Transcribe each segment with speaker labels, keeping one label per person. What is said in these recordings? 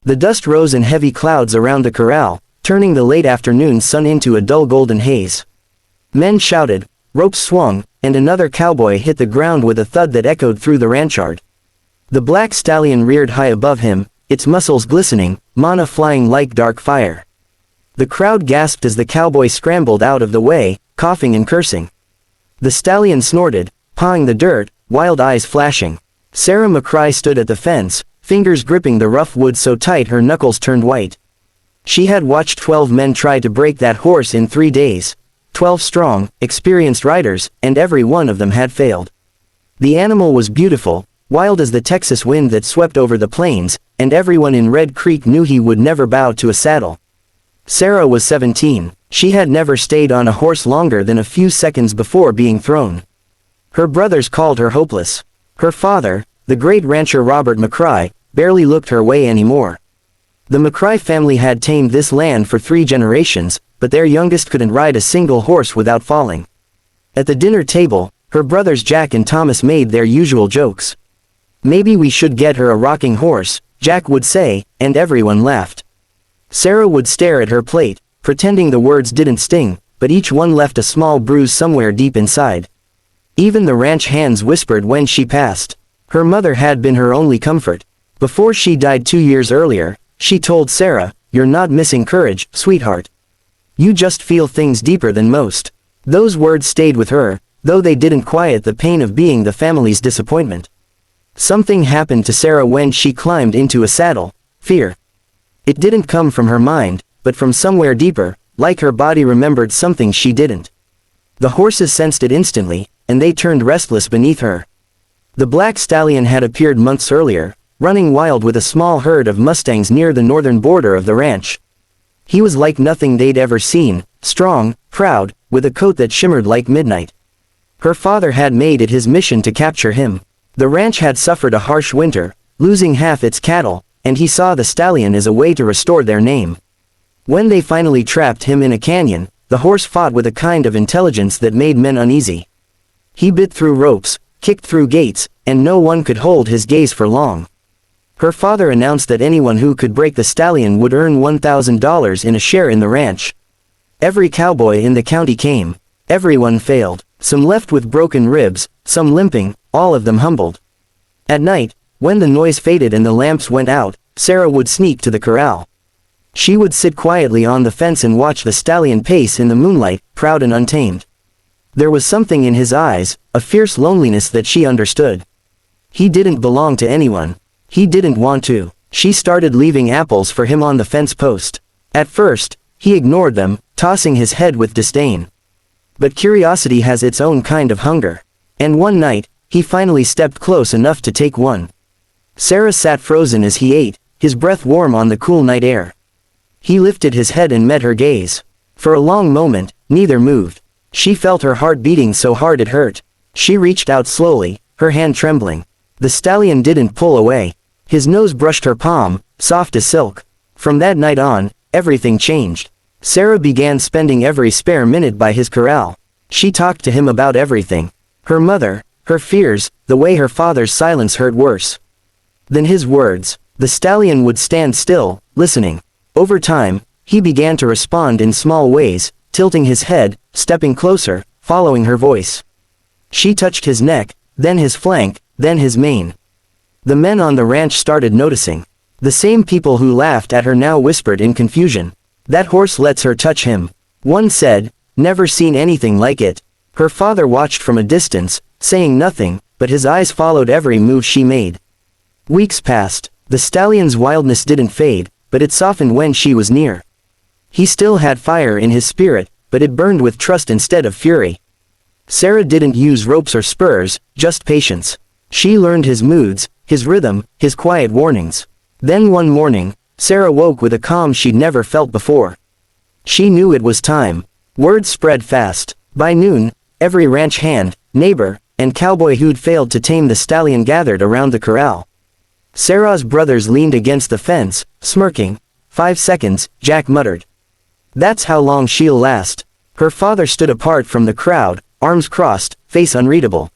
Speaker 1: The dust rose in heavy clouds around the corral, turning the late afternoon sun into a dull golden haze. Men shouted, ropes swung, and another cowboy hit the ground with a thud that echoed through the ranchyard. The black stallion reared high above him, its muscles glistening, mana flying like dark fire. The crowd gasped as the cowboy scrambled out of the way, coughing and cursing. The stallion snorted, pawing the dirt, wild eyes flashing. Sarah McCriedi stood at the fence, fingers gripping the rough wood so tight her knuckles turned white. She had watched 12 men try to break that horse in 3 days. 12 strong, experienced riders, and every one of them had failed. The animal was beautiful, wild as the Texas wind that swept over the plains, and everyone in Red Creek knew he would never bow to a saddle. Sarah was 17. She had never stayed on a horse longer than a few seconds before being thrown. Her brothers called her hopeless. Her father, the great rancher Robert McCriedi, barely looked her way anymore. The McCriedi family had tamed this land for 3 generations, but their youngest couldn't ride a single horse without falling. At the dinner table, her brothers Jack and Thomas made their usual jokes. "Maybe we should get her a rocking horse," Jack would say, and everyone laughed. Sarah would stare at her plate, pretending the words didn't sting, but each one left a small bruise somewhere deep inside. Even the ranch hands whispered when she passed. Her mother had been her only comfort. Before she died 2 years earlier, she told Sarah, "You're not missing courage, sweetheart. You just feel things deeper than most." Those words stayed with her, though they didn't quiet the pain of being the family's disappointment. Something happened to Sarah when she climbed into a saddle: fear. It didn't come from her mind, but from somewhere deeper, like her body remembered something she didn't. The horses sensed it instantly, and they turned restless beneath her. The black stallion had appeared months earlier, running wild with a small herd of mustangs near the northern border of the ranch. He was like nothing they'd ever seen, strong, proud, with a coat that shimmered like midnight. Her father had made it his mission to capture him. The ranch had suffered a harsh winter, losing half its cattle, and he saw the stallion as a way to restore their name. When they finally trapped him in a canyon, the horse fought with a kind of intelligence that made men uneasy. He bit through ropes, kicked through gates, and no one could hold his gaze for long. Her father announced that anyone who could break the stallion would earn $1,000 in a share in the ranch. Every cowboy in the county came. Everyone failed. Some left with broken ribs, some limping, all of them humbled. At night, when the noise faded and the lamps went out, Sarah would sneak to the corral. She would sit quietly on the fence and watch the stallion pace in the moonlight, proud and untamed. There was something in his eyes, a fierce loneliness that she understood. He didn't belong to anyone. He didn't want to. She started leaving apples for him on the fence post. At first, he ignored them, tossing his head with disdain. But curiosity has its own kind of hunger. And one night, he finally stepped close enough to take one. Sarah sat frozen as he ate, his breath warm on the cool night air. He lifted his head and met her gaze. For a long moment, neither moved. She felt her heart beating so hard it hurt. She reached out slowly, her hand trembling. The stallion didn't pull away. His nose brushed her palm, soft as silk. From that night on, everything changed. Sarah began spending every spare minute by his corral. She talked to him about everything. Her mother, her fears, the way her father's silence hurt worse than his words. The stallion would stand still, listening. Over time, he began to respond in small ways, tilting his head, stepping closer, following her voice. She touched his neck, then his flank, then his mane. The men on the ranch started noticing. The same people who laughed at her now whispered in confusion, "That horse lets her touch him." One said, "Never seen anything like it." Her father watched from a distance, saying nothing, but his eyes followed every move she made. Weeks passed. The stallion's wildness didn't fade, but it softened when she was near. He still had fire in his spirit, but it burned with trust instead of fury. Sarah didn't use ropes or spurs, just patience. She learned his moods, his rhythm, his quiet warnings. Then one morning, Sarah woke with a calm she'd never felt before. She knew it was time. Word spread fast. By noon, every ranch hand, neighbor, and cowboy who'd failed to tame the stallion gathered around the corral. Sarah's brothers leaned against the fence, smirking. 5 seconds, Jack muttered. "That's how long she'll last." Her father stood apart from the crowd, arms crossed, face unreadable.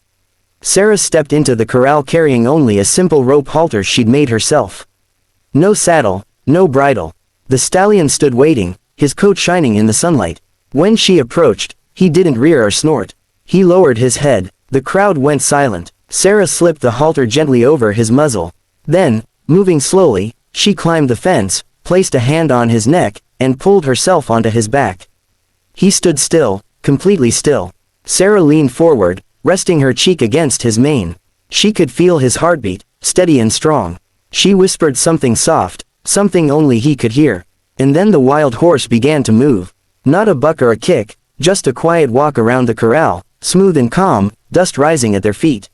Speaker 1: Sarah stepped into the corral carrying only a simple rope halter she'd made herself. No saddle, no bridle. The stallion stood waiting, his coat shining in the sunlight. When she approached, he didn't rear or snort. He lowered his head. The crowd went silent. Sarah slipped the halter gently over his muzzle. Then, moving slowly, she climbed the fence, placed a hand on his neck, and pulled herself onto his back. He stood still, completely still. Sarah leaned forward, resting her cheek against his mane. She could feel his heartbeat, steady and strong. She whispered something soft, something only he could hear. And then the wild horse began to move. Not a buck or a kick, just a quiet walk around the corral, smooth and calm, dust rising at their feet.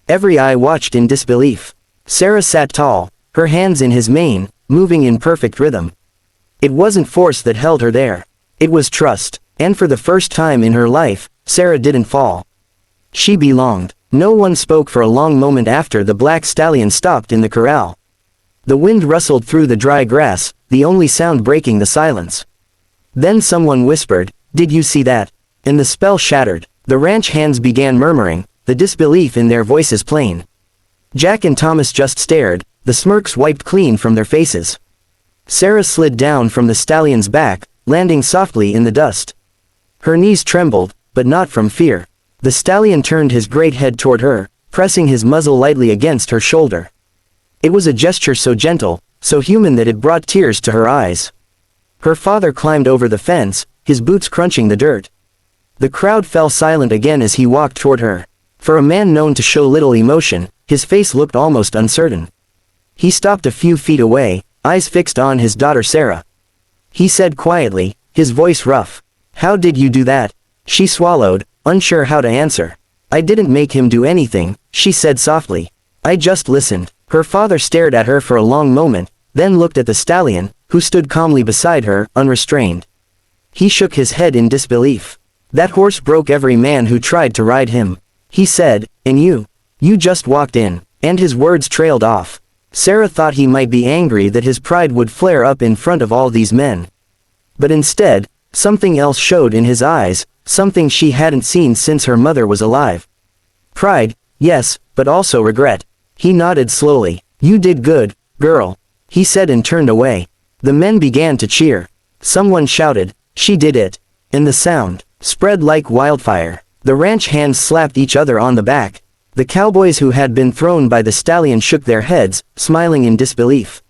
Speaker 1: Every eye watched in disbelief. Sarah sat tall, her hands in his mane, moving in perfect rhythm. It wasn't force that held her there. It was trust, and for the first time in her life, Sarah didn't fall. She belonged. No one spoke for a long moment after the black stallion stopped in the corral. The wind rustled through the dry grass, the only sound breaking the silence. Then someone whispered, "Did you see that?" And the spell shattered. The ranch hands began murmuring, the disbelief in their voices plain. Jack and Thomas just stared, the smirks wiped clean from their faces. Sarah slid down from the stallion's back, landing softly in the dust. Her knees trembled, but not from fear. The stallion turned his great head toward her, pressing his muzzle lightly against her shoulder. It was a gesture so gentle, so human that it brought tears to her eyes. Her father climbed over the fence, his boots crunching the dirt. The crowd fell silent again as he walked toward her. For a man known to show little emotion, his face looked almost uncertain. He stopped a few feet away, eyes fixed on his daughter Sarah. He said quietly, his voice rough, "How did you do that?" She swallowed, unsure how to answer. "I didn't make him do anything," she said softly. "I just listened." Her father stared at her for a long moment, then looked at the stallion, who stood calmly beside her, unrestrained. He shook his head in disbelief. "That horse broke every man who tried to ride him," he said, "and you just walked in," and his words trailed off. Sarah thought he might be angry that his pride would flare up in front of all these men. But instead, something else showed in his eyes, something she hadn't seen since her mother was alive. Pride, yes, but also regret. He nodded slowly. "You did good, girl," he said and turned away. The men began to cheer. Someone shouted, "She did it." And the sound spread like wildfire. The ranch hands slapped each other on the back. The cowboys who had been thrown by the stallion shook their heads, smiling in disbelief.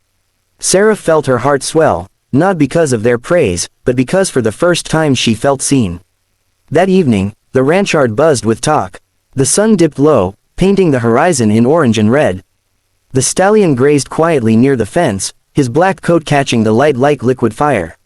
Speaker 1: Sarah felt her heart swell, not because of their praise, but because for the first time she felt seen. That evening, the ranchard buzzed with talk. The sun dipped low, painting the horizon in orange and red. The stallion grazed quietly near the fence, his black coat catching the light like liquid fire.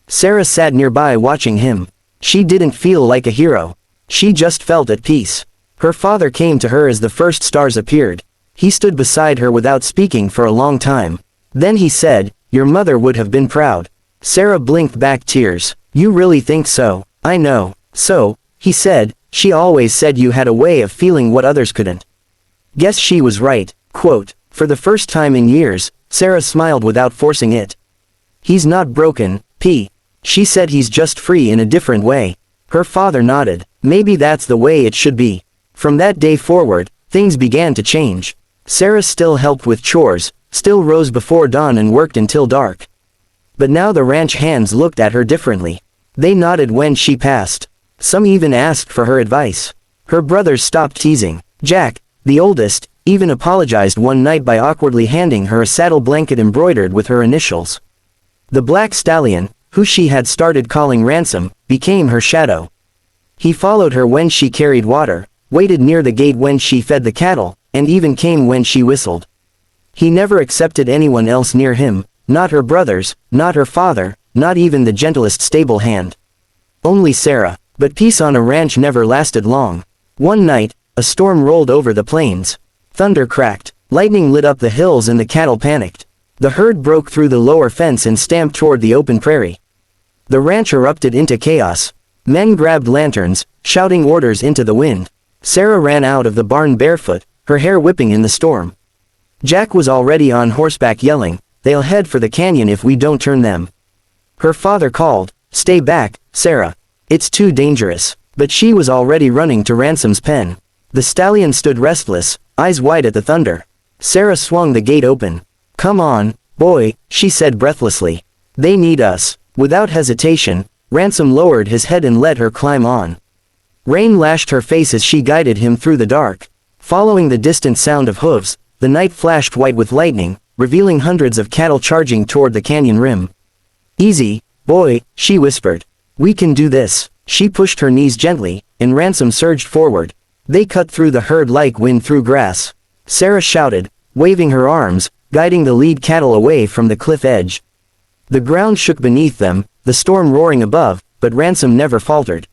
Speaker 1: Sarah sat nearby watching him. She didn't feel like a hero. She just felt at peace. Her father came to her as the first stars appeared. He stood beside her without speaking for a long time. Then he said, "Your mother would have been proud." Sarah blinked back tears. "You really think so?" "I know." "So," he said, "she always said you had a way of feeling what others couldn't." Guess she was right. Quote, for the first time in years, Sarah smiled without forcing it. "He's not broken, P." She said, "He's just free in a different way." Her father nodded. "Maybe that's the way it should be." From that day forward, things began to change. Sarah still helped with chores, still rose before dawn and worked until dark. But now the ranch hands looked at her differently. They nodded when she passed. Some even asked for her advice. Her brothers stopped teasing. Jack, the oldest, even apologized one night by awkwardly handing her a saddle blanket embroidered with her initials. The black stallion, who she had started calling Ransom, became her shadow. He followed her when she carried water, waited near the gate when she fed the cattle, and even came when she whistled. He never accepted anyone else near him, not her brothers, not her father, not even the gentlest stable hand. Only Sarah. But peace on a ranch never lasted long. One night, a storm rolled over the plains. Thunder cracked, lightning lit up the hills and the cattle panicked. The herd broke through the lower fence and stamped toward the open prairie. The ranch erupted into chaos. Men grabbed lanterns, shouting orders into the wind. Sarah ran out of the barn barefoot, her hair whipping in the storm. Jack was already on horseback yelling, "They'll head for the canyon if we don't turn them." Her father called, "Stay back, Sarah. It's too dangerous." But she was already running to Ransom's pen. The stallion stood restless, eyes wide at the thunder. Sarah swung the gate open. "Come on, Boy, she said breathlessly. They need us. Without hesitation, Ransom lowered his head and let her climb on. Rain lashed her face as she guided him through the dark. Following the distant sound of hooves, the night flashed white with lightning, revealing hundreds of cattle charging toward the canyon rim. Easy, boy, she whispered. We can do this. She pushed her knees gently, and Ransom surged forward. They cut through the herd like wind through grass. Sarah shouted, waving her arms, guiding the lead cattle away from the cliff edge. The ground shook beneath them, the storm roaring above, but Ransom never faltered.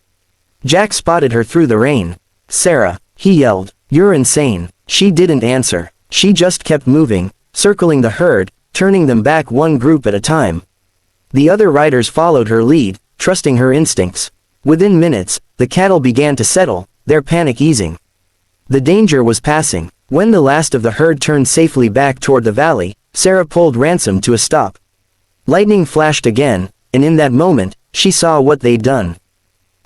Speaker 1: Jack spotted her through the rain. Sarah, he yelled, you're insane. She didn't answer. She just kept moving, circling the herd, turning them back one group at a time. The other riders followed her lead, trusting her instincts. Within minutes, the cattle began to settle, their panic easing. The danger was passing. When the last of the herd turned safely back toward the valley, Sarah pulled Ransom to a stop. Lightning flashed again, and in that moment, she saw what they'd done.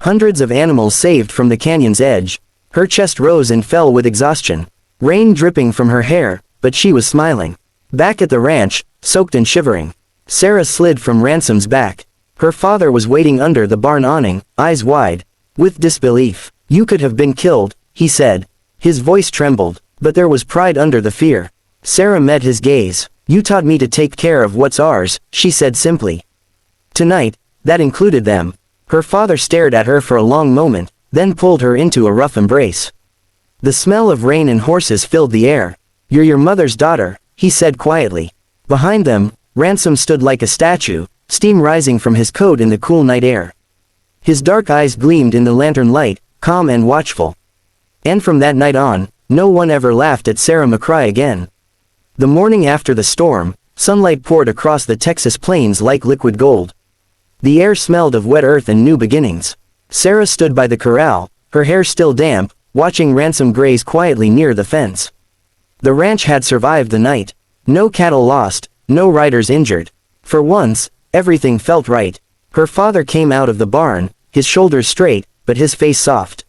Speaker 1: Hundreds of animals saved from the canyon's edge. Her chest rose and fell with exhaustion. Rain dripping from her hair, but she was smiling. Back at the ranch, soaked and shivering, Sarah slid from Ransom's back. Her father was waiting under the barn awning, eyes wide, with disbelief. You could have been killed, he said. His voice trembled, but there was pride under the fear. Sarah met his gaze. You taught me to take care of what's ours, she said simply. Tonight, that included them. Her father stared at her for a long moment, then pulled her into a rough embrace. The smell of rain and horses filled the air. You're your mother's daughter, he said quietly. Behind them, Ransom stood like a statue, steam rising from his coat in the cool night air. His dark eyes gleamed in the lantern light, calm and watchful. And from that night on, no one ever laughed at Sarah McCriedi again. The morning after the storm, sunlight poured across the Texas plains like liquid gold. The air smelled of wet earth and new beginnings. Sarah stood by the corral, her hair still damp, watching Ransom graze quietly near the fence. The ranch had survived the night. No cattle lost, no riders injured. For once, everything felt right. Her father came out of the barn, his shoulders straight, but his face soft.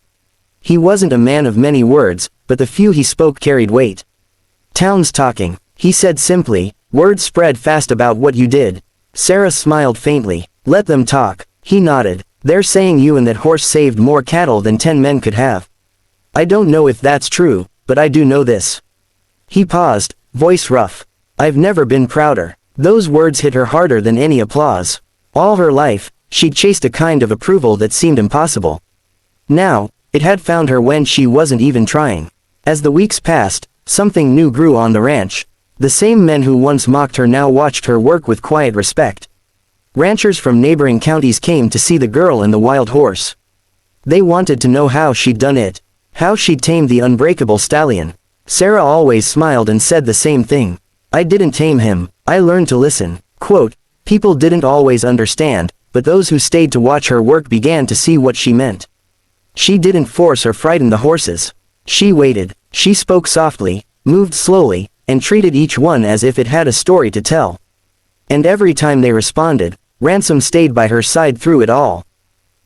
Speaker 1: He wasn't a man of many words, but the few he spoke carried weight. Town's talking, he said simply, words spread fast about what you did. Sarah smiled faintly. Let them talk, he nodded. They're saying you and that horse saved more cattle than 10 men could have. I don't know if that's true, but I do know this. He paused, voice rough. I've never been prouder. Those words hit her harder than any applause. All her life, she'd chased a kind of approval that seemed impossible. Now, it had found her when she wasn't even trying. As the weeks passed, something new grew on the ranch. The same men who once mocked her now watched her work with quiet respect. Ranchers from neighboring counties came to see the girl and the wild horse. They wanted to know how she'd done it, how she'd tamed the unbreakable stallion. Sarah always smiled and said the same thing. I didn't tame him, I learned to listen. Quote, people didn't always understand, but those who stayed to watch her work began to see what she meant. She didn't force or frighten the horses. She waited, she spoke softly, moved slowly, and treated each one as if it had a story to tell. And every time they responded, Ransom stayed by her side through it all.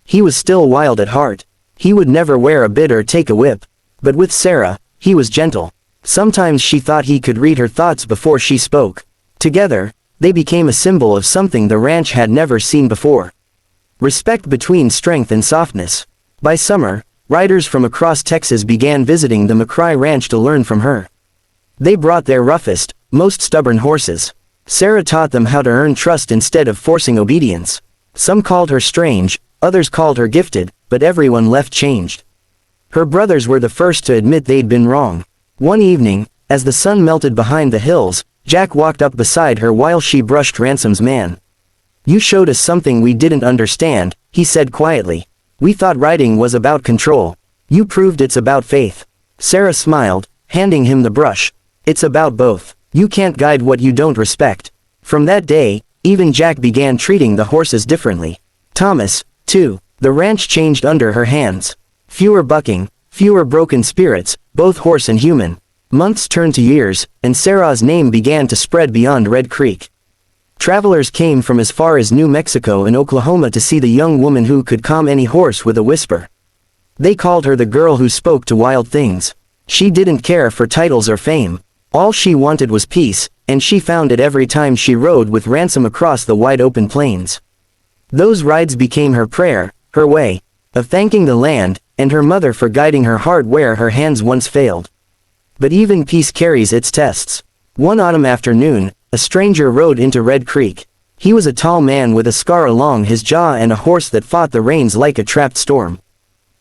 Speaker 1: He was still wild at heart. He would never wear a bit or take a whip. But with Sarah, he was gentle. Sometimes she thought he could read her thoughts before she spoke. Together, they became a symbol of something the ranch had never seen before. Respect between strength and softness. By summer, riders from across Texas began visiting the McCriedi ranch to learn from her. They brought their roughest, most stubborn horses. Sarah taught them how to earn trust instead of forcing obedience. Some called her strange, others called her gifted, but everyone left changed. Her brothers were the first to admit they'd been wrong. One evening, as the sun melted behind the hills, Jack walked up beside her while she brushed Ransom's man. You showed us something we didn't understand, he said quietly. We thought riding was about control. You proved it's about faith. Sarah smiled, handing him the brush. It's about both. You can't guide what you don't respect. From that day, even Jack began treating the horses differently. Thomas, too. The ranch changed under her hands. Fewer bucking, fewer broken spirits, both horse and human. Months turned to years, and Sarah's name began to spread beyond Red Creek. Travelers came from as far as New Mexico and Oklahoma to see the young woman who could calm any horse with a whisper. They called her the girl who spoke to wild things. She didn't care for titles or fame. All she wanted was peace, and she found it every time she rode with Ransom across the wide-open plains. Those rides became her prayer, her way of thanking the land, and her mother for guiding her heart where her hands once failed. But even peace carries its tests. One autumn afternoon, a stranger rode into Red Creek. He was a tall man with a scar along his jaw and a horse that fought the rains like a trapped storm.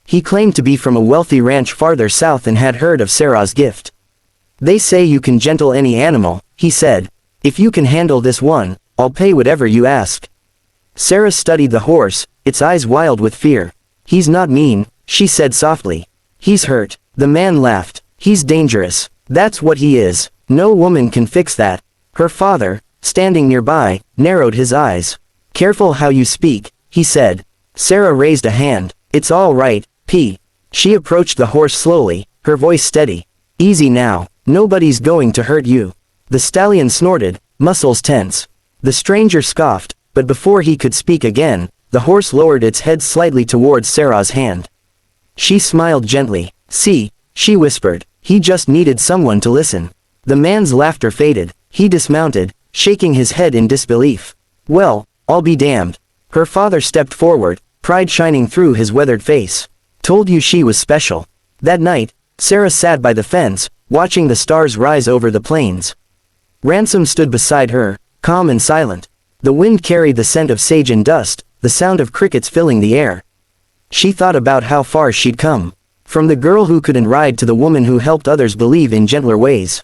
Speaker 1: He claimed to be from a wealthy ranch farther south and had heard of Sarah's gift. "They say you can gentle any animal," he said. "If you can handle this one, I'll pay whatever you ask." Sarah studied the horse, its eyes wild with fear. "He's not mean," she said softly. "He's hurt." The man laughed. "He's dangerous. That's what he is. No woman can fix that." Her father, standing nearby, narrowed his eyes. "Careful how you speak," he said. Sarah raised a hand. "It's all right, P." She approached the horse slowly, her voice steady. "Easy now. Nobody's going to hurt you." The stallion snorted, muscles tense. The stranger scoffed, but before he could speak again, the horse lowered its head slightly towards Sarah's hand. She smiled gently. "See," she whispered, "he just needed someone to listen." The man's laughter faded. He dismounted, shaking his head in disbelief. "Well, I'll be damned." Her father stepped forward, pride shining through his weathered face. "Told you she was special." That night, Sarah sat by the fence, watching the stars rise over the plains. Ransom stood beside her, calm and silent. The wind carried the scent of sage and dust, the sound of crickets filling the air. She thought about how far she'd come. From the girl who couldn't ride to the woman who helped others believe in gentler ways.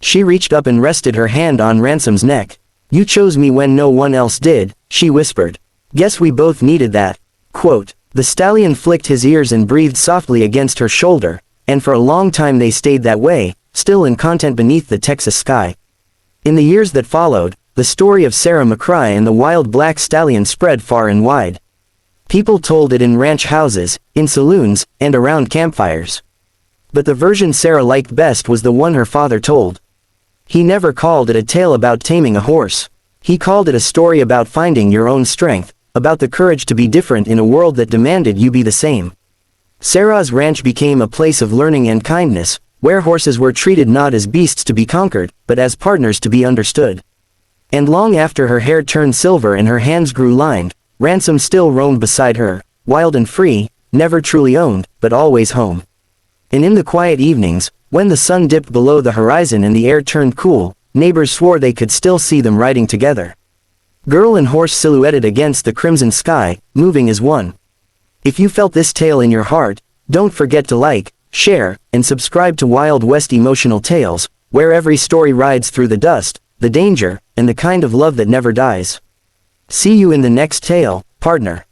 Speaker 1: She reached up and rested her hand on Ransom's neck. "You chose me when no one else did," she whispered. "Guess we both needed that." Quote. The stallion flicked his ears and breathed softly against her shoulder, and for a long time they stayed that way, still in content beneath the Texas sky. In the years that followed, the story of Sarah McCriedi and the wild black stallion spread far and wide. People told it in ranch houses, in saloons, and around campfires. But the version Sarah liked best was the one her father told. He never called it a tale about taming a horse. He called it a story about finding your own strength, about the courage to be different in a world that demanded you be the same. Sarah's ranch became a place of learning and kindness, where horses were treated not as beasts to be conquered, but as partners to be understood. And long after her hair turned silver and her hands grew lined, Ransom still roamed beside her, wild and free, never truly owned, but always home. And in the quiet evenings, when the sun dipped below the horizon and the air turned cool, neighbors swore they could still see them riding together. Girl and horse silhouetted against the crimson sky, moving as one. If you felt this tale in your heart, don't forget to like, share, and subscribe to Wild West Emotional Tales, where every story rides through the dust, the danger, and the kind of love that never dies. See you in the next tale, partner.